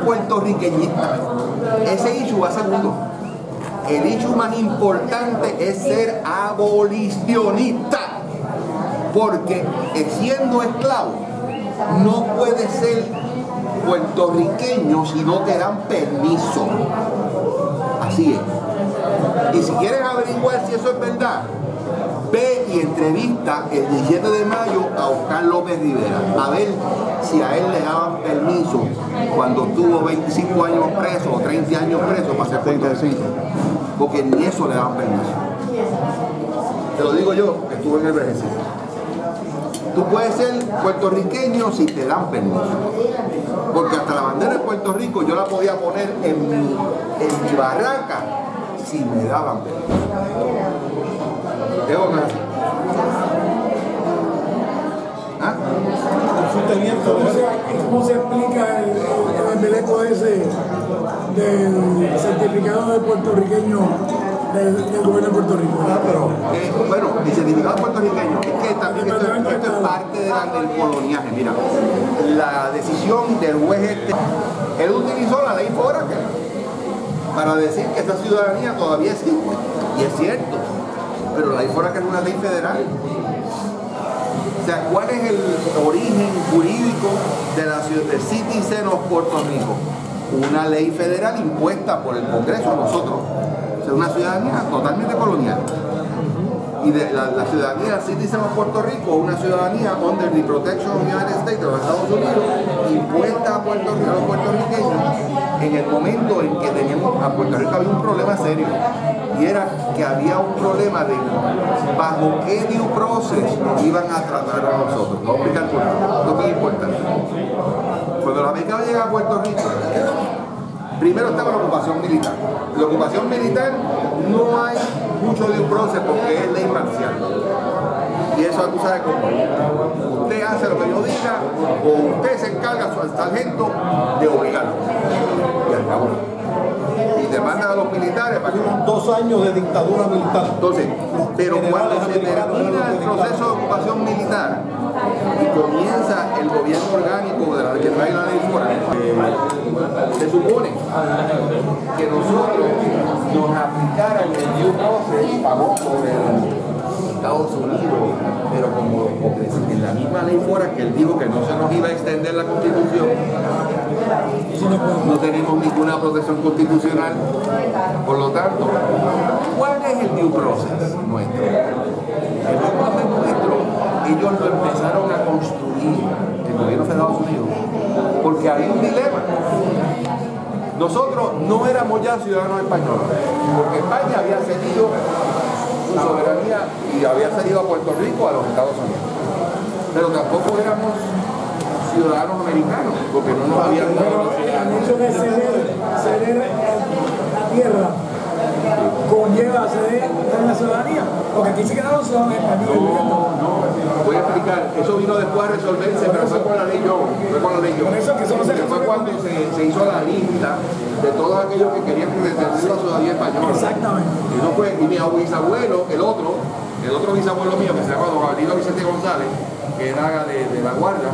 puertorriqueñista. Ese issue va segundo. El issue más importante es ser abolicionista. Porque siendo esclavo, no puedes ser puertorriqueño si no te dan permiso. Así es. Y si quieres averiguar si eso es verdad, ve y entrevista el 17 de mayo a Oscar López Rivera, a ver si a él le daban permiso cuando estuvo 25 años preso o 30 años preso para ser 35, porque ni eso le daban permiso. Te lo digo yo, que estuve en el ejército. Tú puedes ser puertorriqueño si te dan permiso, porque hasta la bandera de Puerto Rico yo la podía poner en mi barraca si me daban permiso. Tengo que hacer. ¿Ah? ¿Cómo se explica el embeleco ese del certificado de puertorriqueño del gobierno de Puerto Rico? Bueno, el certificado puertorriqueño es que también esto es parte del coloniaje. Mira, la decisión del juez él utilizó la ley Foraker para decir que esa ciudadanía todavía existe, y es cierto, pero la ley Foraker es una ley federal. O sea, ¿cuál es el origen jurídico de la del Citizen of Puerto Rico? Una ley federal impuesta por el Congreso a nosotros. O sea, una ciudadanía totalmente colonial. Y de la ciudadanía Citizen of Puerto Rico, una ciudadanía under the protection of the United States, de los Estados Unidos, impuesta a Puerto Rico, a los puertorriqueños, en el momento en que a Puerto Rico había un problema serio, y era que había un problema de bajo qué due process nos iban a tratar a nosotros. Voy a explicar por qué. Esto es importante. Cuando los americanos llegan a Puerto Rico, primero estaba la ocupación militar. La ocupación militar no hay mucho due process porque es ley marcial. Y eso tú sabes cómo. Usted hace lo que yo diga o usted se encarga a su sargento de obligarlo. Y acabó. Y te mandan a los militares para que... 2 años de dictadura militar. Entonces, pero cuando se termina el proceso de ocupación militar y comienza el gobierno orgánico de la que trae la ley Foraker, se supone que nosotros nos aplicaran el due process famoso de Estados Unidos, pero como en la misma ley Foraker él dijo que no se nos iba a extender la Constitución, no tenemos ninguna protección constitucional. Por lo tanto, ¿cuál es el due process nuestro? El due process nuestro, ellos lo empezaron a construir, el gobierno de Estados Unidos, porque había un dilema. Nosotros no éramos ya ciudadanos españoles, porque España había cedido su soberanía y había cedido a Puerto Rico a los Estados Unidos. Pero tampoco éramos ciudadanos americanos, porque no nos habían dado la ciudadanía. El hecho de ceder la tierra conlleva ceder la ciudadanía, porque aquí se quedaron ciudadanos españoles. No, voy a explicar, eso vino después a resolverse, pero fue con la ley yo, Por eso que eso no se fue cuando se hizo la lista de todos aquellos que querían retener la ciudadanía española. Exactamente. Y mi bisabuelo, el otro bisabuelo mío, que se llama Don Gabriel Vicente González, que era de la Guardia,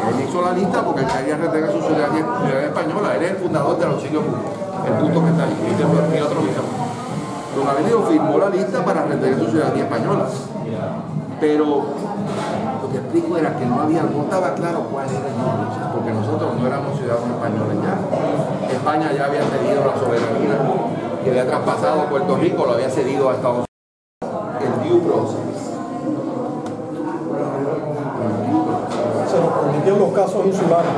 él hizo la lista porque él quería retener su ciudadanía española. Él es el fundador del auxilio público, el punto que está ahí, y otro bisabuelo. Don Gabriel firmó la lista para retener su ciudadanía española. Pero lo que explico era que no estaba claro cuál era el proceso, porque nosotros no éramos ciudadanos españoles ya. España ya había cedido la soberanía que había traspasado Puerto Rico, lo había cedido a Estados Unidos. El due process. Se nos permitió en los casos insulares.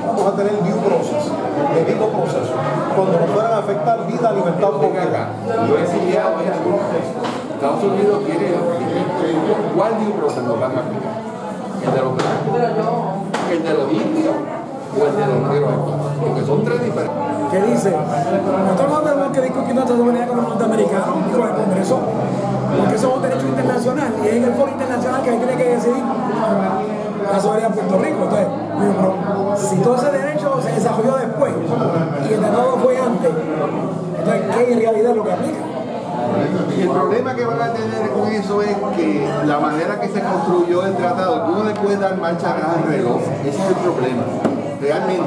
Vamos a tener due process, debido proceso, cuando nos puedan afectar vida, libertad pública. Yo he exiliado allá. Estados Unidos quiere ¿cuál due process nos van a aplicar? ¿El de los blancos, el de los indios o el de los negros? Porque son tres diferentes. ¿Qué dice? Nosotros no tenemos que discutir nuestra soberanía con los norteamericanos y con el Congreso, porque eso es un derecho internacional y es en el foro internacional que hay que decidir la soberanía de Puerto Rico. Entonces, si todo ese derecho se desarrolló después y el tratado fue antes, entonces, ¿qué en realidad es lo que aplica? Y el problema que van a tener con eso es que la manera que se construyó el tratado, tú no le puedes dar marcha atrás al reloj. Ese es el problema. realmente.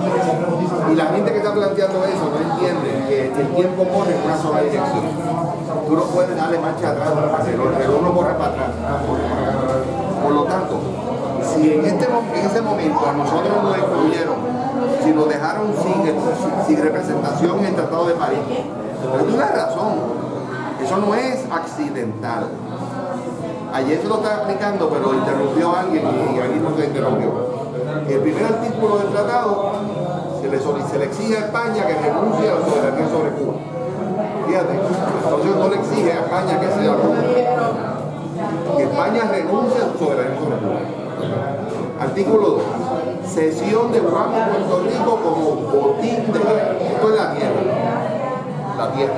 Y la gente que está planteando eso no entiende que el tiempo corre en una sola dirección. Tú no puedes darle marcha atrás, el reloj no corre para atrás. Por lo tanto, si en ese momento a nosotros nos excluyeron, si nos dejaron sin representación en el Tratado de París, hay una razón. Eso no es accidental. Ayer se lo estaba explicando, pero interrumpió alguien y alguien no se interrumpió. El primer artículo del tratado se le exige a España que renuncie a la soberanía sobre Cuba. Fíjate, entonces no le exige a España que sea Cuba. Que España renuncie a su soberanía sobre Cuba. Artículo 2. Cesión de Guam y Puerto Rico como botín de guerra. Esto es la tierra. La tierra.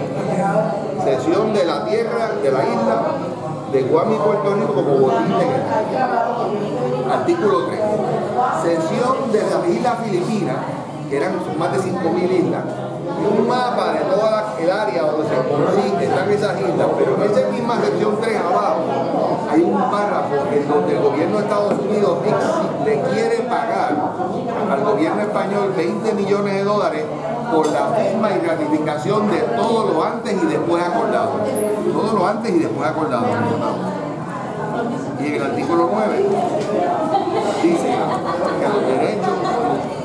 Cesión de la tierra, de la isla, de Guam y Puerto Rico como botín de guerra. Artículo 3. Cesión de las islas Filipinas, que eran más de 5.000 islas, y un mapa de toda el área donde están esas islas, pero en esa misma sección 3 abajo hay un párrafo en donde el gobierno de Estados Unidos le quiere pagar al gobierno español 20 millones de dólares por la firma y ratificación de todo lo antes y después acordado. Todo lo antes y después acordado. Y en el artículo 9 dice que los derechos,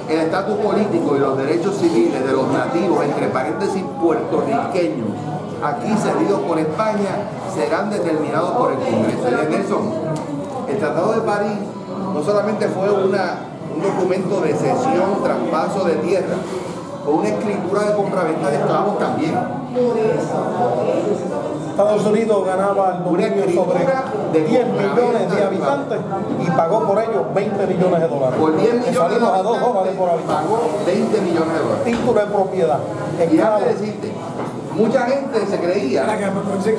el estatus político y los derechos civiles de los nativos, entre paréntesis puertorriqueños, aquí cedidos por España, serán determinados por el Congreso. Y Nelson, el Tratado de París no solamente fue un documento de cesión, traspaso de tierra, fue una escritura de compraventa de esclavos también. Estados Unidos ganaba el dominio sobre 10 millones de habitantes y pagó por ellos 20 millones de dólares. Por 10 millones salimos a $2 por habitante. Pagó 20 millones de dólares. Título de propiedad. Y antes de decirte, mucha gente se creía que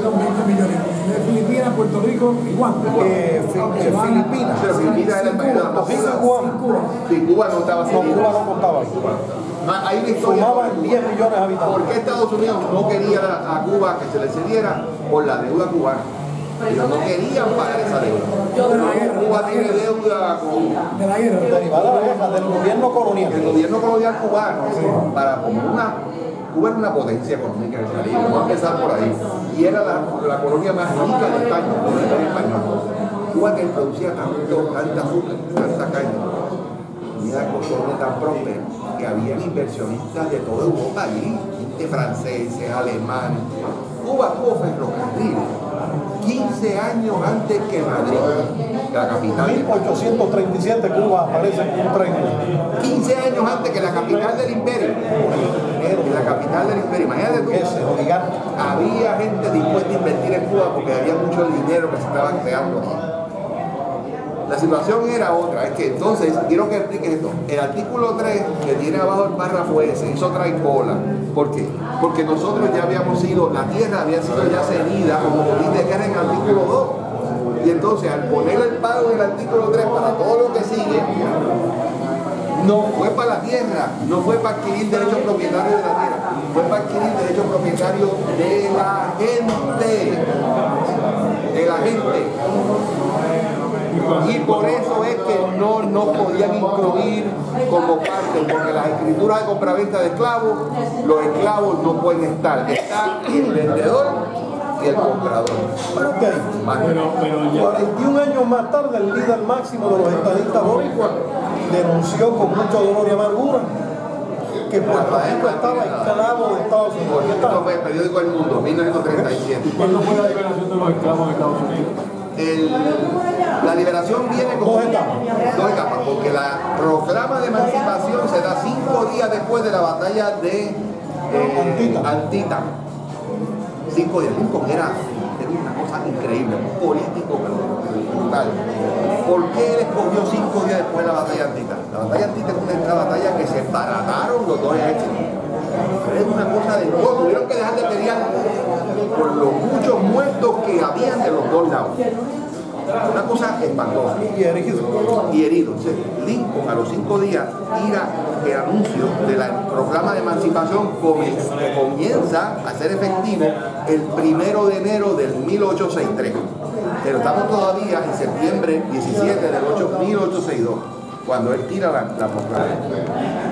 son 20 millones. De Filipinas, Puerto Rico y Guam. Filipinas. Pero Filipinas era Puerto Rico y Guam. Sí, Cuba no estaba No, Cuba no contaba ahí. Hay una historia. Sumaban 10 millones de habitantes. ¿Por qué Estados Unidos no quería a Cuba que se le cediera? Por la deuda cubana. Ellos no querían pagar esa deuda. Cuba tiene deuda con De la guerra. Derivada de la guerra, del gobierno colonial. el gobierno colonial cubano. Cuba era una potencia económica en el Caribe. Vamos a empezar por ahí. Y era la colonia más rica de España, con el Imperio español. Cuba que producía tanta azúcar, tanta caña. Y una colonia tan próspera que había inversionistas de toda Europa allí, gente franceses, alemanes. Cuba tuvo ferrocarril 15 años antes que Madrid, la capital. 1837 Cuba aparece en un tren. 15 años antes que la capital del imperio. La capital del imperio. Imagínate tú. Había gente dispuesta a invertir en Cuba porque había mucho dinero que se estaba creando aquí. La situación era otra, es que entonces, quiero que expliques esto. El artículo 3, que tiene abajo el párrafo ese, hizo traipola. ¿Por qué? Porque nosotros ya habíamos sido, la tierra había sido ya cedida como botín de guerra en el artículo 2. Y entonces, al poner el pago en el artículo 3 para todo lo que sigue, no fue para la tierra, no fue para adquirir derechos propietarios de la tierra, fue para adquirir derechos propietarios de la gente. De la gente. Y por eso es que no podían incluir como parte, porque las escrituras de compraventa de esclavos, los esclavos no pueden estar. Está el vendedor y el comprador. Bueno, okay. 41 años más tarde, el líder máximo de los estadistas boricuas denunció con mucho dolor y amargura que Puerto Rico estaba esclavo de Estados Unidos. Esto fue el periódico El Mundo, 1937. ¿Cuándo fue la liberación de los esclavos de Estados Unidos? La liberación viene con dos etapas, porque la proclama de emancipación se da 5 días después de la batalla de Antietam. 5 días. Lincoln era una cosa increíble, un político brutal. ¿Por qué él escogió 5 días después de la batalla de Antietam? La batalla de Antietam es una batalla que se barataron los dos ejércitos. Es una cosa de todo, tuvieron que dejar de pelear por los muchos muertos que habían de los dos lados. Una cosa espantosa. Y heridos. Lincoln a los 5 días tira el anuncio de la proclama de emancipación que comienza a ser efectivo el 1 de enero del 1863. Pero estamos todavía en septiembre 17 del 1862. cuando él tira la proclamación.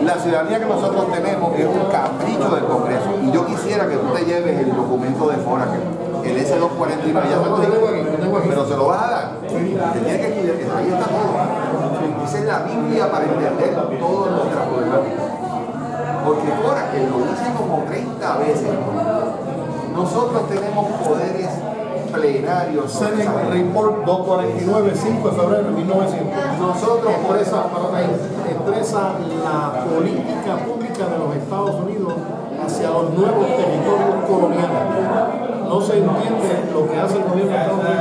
La ciudadanía que nosotros tenemos es un capricho del Congreso, y yo quisiera que tú te lleves el documento de Fora, que el S249, ya te lo digo aquí, pero se lo vas a dar. Te tiene que estudiar, que ahí está todo. Esa es la Biblia para entender todas nuestras problemáticas. Porque Fora, que lo dice como 30 veces, nosotros tenemos poderes plenarios. Senate Report 249, 5 de febrero de 1900. Nosotros expresa la política pública de los Estados Unidos hacia los nuevos territorios coloniales. No se entiende lo que hace el gobierno de Estados Unidos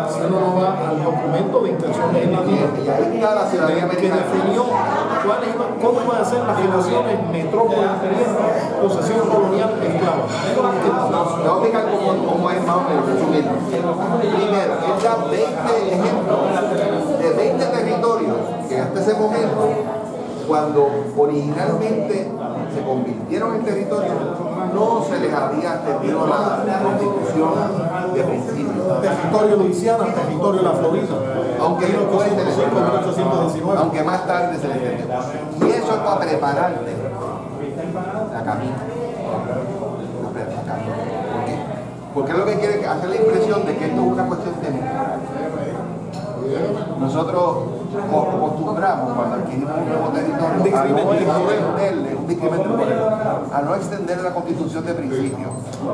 si uno no va al documento de intención legislativa y ahí está la ciudadanía que americana. definió cómo iban a ser las relaciones metrópoli posesión colonial esclava. Te voy a explicar cómo es más o menos resumiendo. Primero, él da 20 ejemplos de 20 territorios que hasta ese momento, cuando originalmente se convirtieron en territorios, no se les había atendido la constitución de principio. Territorio Luisiana, territorio de la Florida. Aunque después se les 1819. aunque más tarde se les entendió. Y eso es para prepararte la camino. ¿Por qué? Porque es lo que quiere hacer la impresión de que esto es una cuestión técnica. Nosotros acostumbramos cuando adquirimos un nuevo territorio a no extender la constitución de principio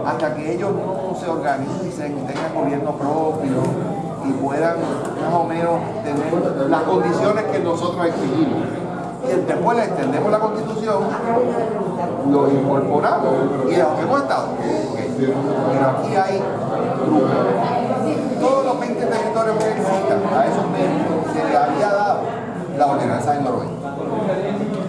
hasta que ellos no se organicen y tengan gobierno propio y puedan más o menos tener las condiciones que nosotros exigimos. Y después le extendemos la constitución, lo incorporamos y lo hemos estado. Pero aquí hay trucos. Todos los 20 territorios que existan, a esos 20 se les había dado la ordenanza del noroeste,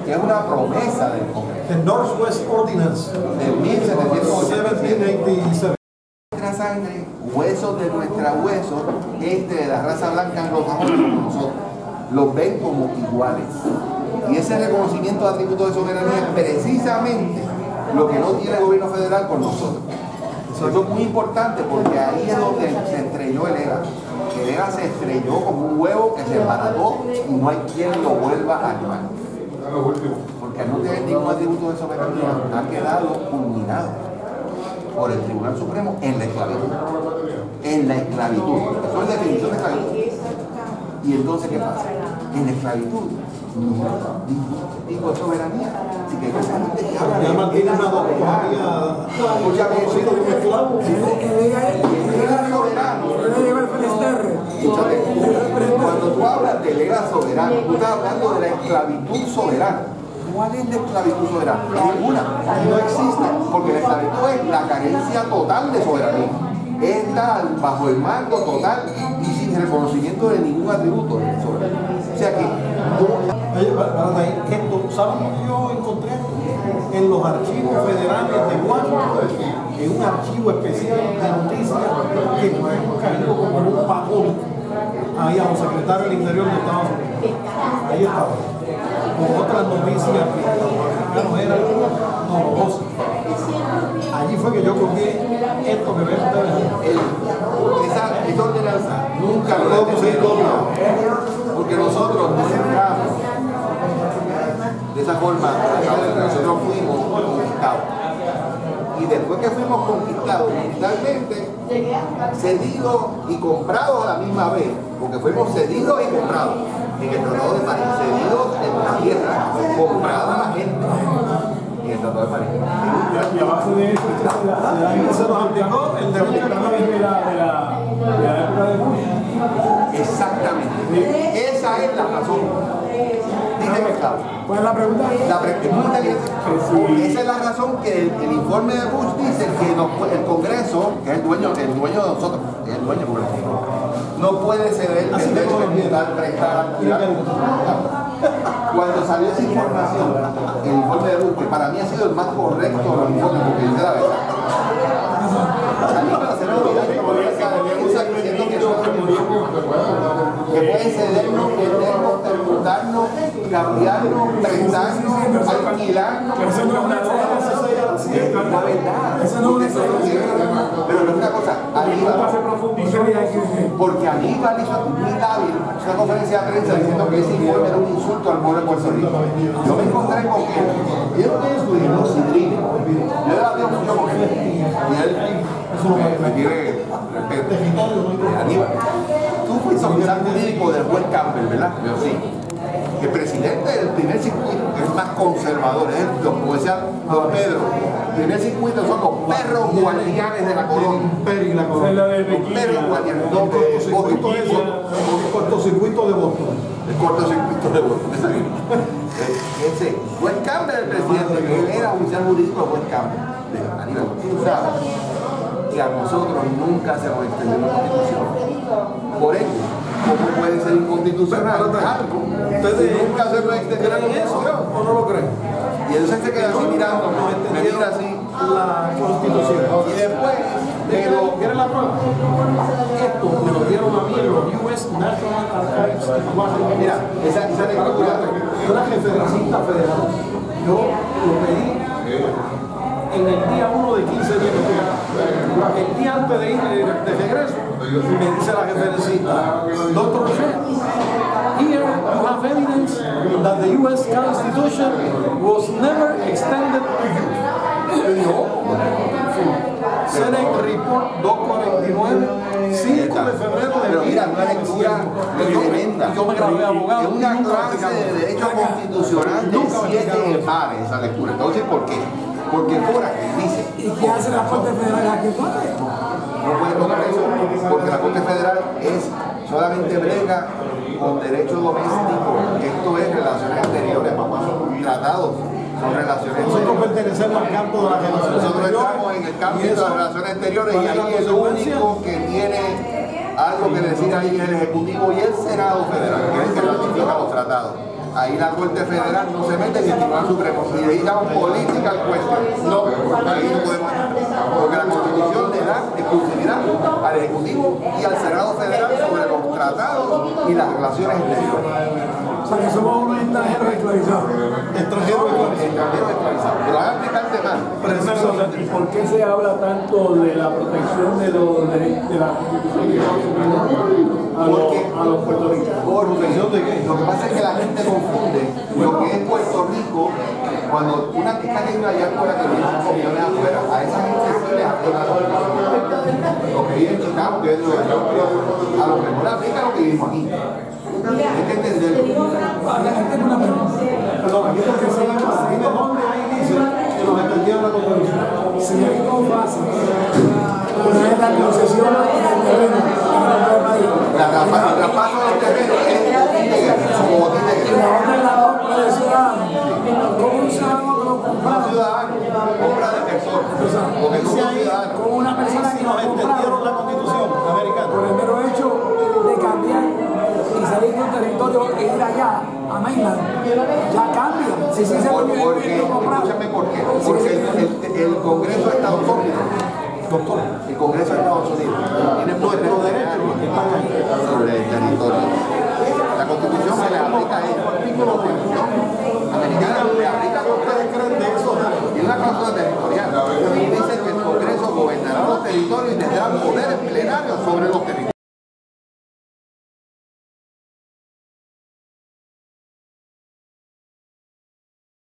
que es una promesa del Congreso. The Northwest Ordinance De 1787. 1787. Nuestra sangre, huesos de nuestra huesos, de la raza blanca anglosajona como nosotros, los ven como iguales. Y ese reconocimiento de atributos de soberanía es precisamente lo que no tiene el gobierno federal con nosotros. Eso es muy importante porque ahí es donde se estrelló el ELA. El ELA se estrelló como un huevo que se embarató y no hay quien lo vuelva a animar. Porque al no tener ningún atributo de soberanía ha quedado culminado por el Tribunal Supremo en la esclavitud. En la esclavitud. Eso es definición de esclavitud. Y entonces, ¿qué pasa? En la esclavitud no hay ningún tipo de soberanía. Así que esa gente que habla de Martín es una doctora conocido como esclavo. Cuando tú hablas del ELA soberano, tú estás hablando de la esclavitud soberana. ¿Cuál es la esclavitud soberana? Ninguna. No existe. Porque la esclavitud es la carencia total de soberanía. Es estar bajo el mando total y sin reconocimiento de ningún atributo de soberanía. O sea que ¿Saben lo que yo encontré? En los archivos federales de Washington, en un archivo especial de noticias que fue caído como un pagón ahí a los secretarios del Interior de Estados Unidos. Ahí estaba. Con otras noticias que los americanos eran dolorosas. Allí fue que yo cogí esto que ven ustedes. esa ordenanza nunca lo entendieron. Porque nosotros no entramos de esa forma, nosotros fuimos conquistados. Y después que fuimos conquistados militarmente, cedidos y comprados a la misma vez, porque fuimos cedidos y comprados en el Tratado de París, cedidos en la tierra, comprada a la gente en el Tratado de París. Y a base de eso, se nos aplicó el derecho de la época de Bush. Exactamente. Esa es la razón. Dice que claro. ¿Cuál es la pregunta? Esa es la razón que el informe de Bush dice que el Congreso, que es el dueño de nosotros, es el dueño, no puede ceder el derecho de prestar. Cuando salió esa información, el informe de Bush, que para mí ha sido el más correcto de los informes, porque dice la verdad. Salí para hacer una que pueden cedernos, vendernos, permutarnos, cambiarnos, prestarnos, alquilarnos. la verdad. Eso no es pero no es una cosa, Nunca se profundizó. porque Aníbal hizo una conferencia de prensa diciendo que ese informe era un insulto al pueblo de Puerto Rico. Yo me encontré con él, vieron eso y los sidrines. Yo debatí mucho con él y él me tiene respeto. Aníbal, tú fuiste oficial jurídico del juez Campbell, ¿verdad? Yo sí. El presidente del primer circuito, que es más conservador, es como decía don Pedro, el primer circuito son los perros guardianes de la colonia. Los perros guardianes, no El cortocircuito de Boston. el cortocircuito de Boston. Ese, juez Campbell, el presidente, que él era oficial jurídico del juez Campbell. Aníbal, tú sabes que a nosotros nunca se nos extendió la Constitución. Por ello, ¿cómo puede ser inconstitucional algo? Entonces nunca se nos extendió eso, ¿o no lo creen? Y entonces se queda así mirando, me mira así La Constitución. y después pero ¿Quieres la prueba? Esto me lo dieron a mí en los US National Archives. mira, esa lectura Yo era referencista federal. Yo lo pedí en el día 1 de 15 días. El día antes de ir de regreso, me dice la referencista, Dr. Shea, here you have evidence that the US Constitution was never extended to you. Le dijo, Senate Report 249, 5 de febrero de pero mira, una lectura tremenda. Yo me grabé abogado. Es una clase de derecho constitucional de 7 pares esa lectura. Entonces, ¿por qué? Porque Cora dice, ¿Y qué hace la Corte Federal aquí? no puede tocar eso, porque la Corte Federal solamente brega con derecho doméstico. Esto es relaciones exteriores, papá, son tratados, son relaciones Nosotros exteriores. pertenecemos al campo de las relaciones Nosotros exteriores. estamos en el campo de las relaciones exteriores y ahí el único que tiene algo que decir ahí es el Ejecutivo y el Senado Federal, que es el que ratifica los tratados. Ahí la Corte Federal no se mete ni el Tribunal Supremo. Y ahí llaman political question. No, ahí no podemos entrar. Porque la Constitución le da exclusividad al Ejecutivo y al Senado Federal sobre los tratados y las relaciones exteriores. O sea, que somos unos extranjeros esclavizados. Extranjeros Extranjeros esclavizados. Pero van a explicarte más. ¿Y por qué se habla tanto de la protección de la Constitución de Estados Unidos a los puertorriqueños? Por protección de qué? Lo que pasa es que la gente confunde lo que es Puerto Rico cuando una hay una diáspora que viene 5 millones afuera. A esa gente sí les aplica la Constitución. Lo que vive en Chicago, que es de Nueva York, a los que no le aplica lo que vivimos aquí. Hay que entenderlo. La gente es una pregunta. Perdón, aquí porque seguimos donde ahí dice que nos extendieron la Constitución. Si es algo fácil, una es la concesión del terreno El traspaso del terreno es como botín de y guerra. la otra es la compra de ciudadanos. ¿Cómo un ciudadano que lo Un compra? ciudadano compra de persona, porque no son ciudadanos. Con una persona que Si lo nos extendieron compra la Constitución americana. por el mero hecho de cambiar y salir de un territorio e ir allá a mainland, ya cambia. Si sí se puede Porque, escúchame por qué. Porque el Congreso